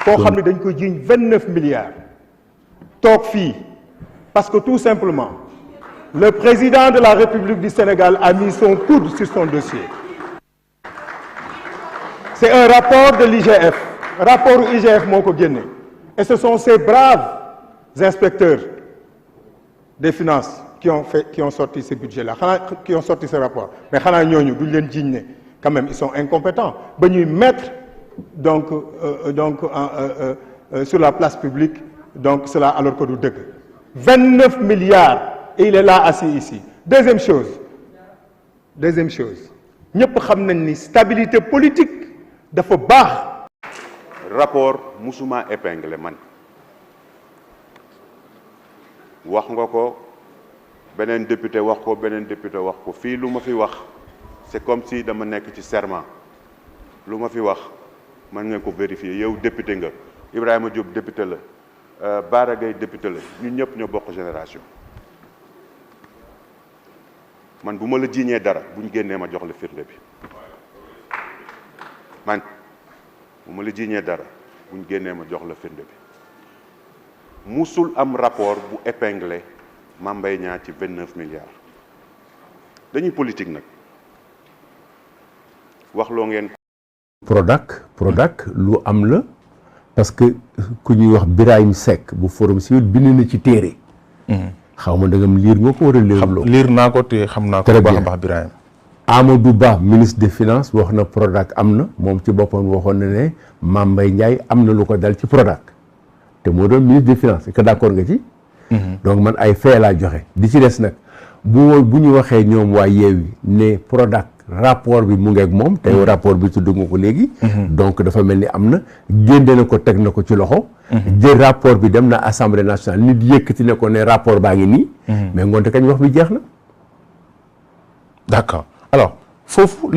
koo xam ne dañ ko jiiñ 29 milliards toog fii parce que tout simplement le président de la République du Sénégal a mis son coude sur son dossier. C'est un rapport de l'IGF rapport IGF moo ko génne et ce sont ces braves inspecteurs des finances qui ont sorti ce budget-là qui ont sorti ce rapport mais xanaa ñooñu duñ leen jiiñ ne quand même ils sont incompétents ba ñuy mettre donc sur la place publique donc cela alors que du dëgg 29 milliards et il est là assis ici deuxième chose ñëpp xam nañ ni stabilité politique dafa baax. rapport musuma épinglé man wax nga ko beneen député wax ko fii lu ma fi wax c'est comme si dama nekk ci serment lu ma fi wax mën nga ko vérifier yow député nga Ibrahima Diop député la Bara Gaye député la ñun ñëpp ñoo bokk génération man bu ma la jiiñee dara buñ génnee ma jox la firnde bi man bu ma la jiiñee dara buñ génnee ma jox la firnde bi musul am rapport bu épinglé Mame Mbaye Niang ci 29 milliards dañuy politique nag wax loo ngeen. Prodac lu am la parce que ku ñuy wax Birahim Seck bu Forum Civil bind na ci téere. xaw ma dangam liir nga ko war a liirloo. liir naa ko te xam naa ko bu baax a baax Birahim. Amadou Ba ministre des finances wax na Prodac am na moom ci boppam waxoon na ne Mame Mbaye Ndiaye am na lu ko dal ci Prodac te moo doon ministre des finances est-ce que d'accord nga ci. donc man ay fee laa joxe di ci des nag bu ñu waxee ñoom waa Yewwi ne Prodac rapport bi mu ngeeg moom tey rapport bi tudd nga ko léegi donc dafa mel ni am na génne na ko teg na ko ci loxo jël rapport bi dem na assemblée nationale nit yëkkati ne ko ne rapport baa ngi nii mais ngoonte kañ wax bi jeex na d'accord alors foofu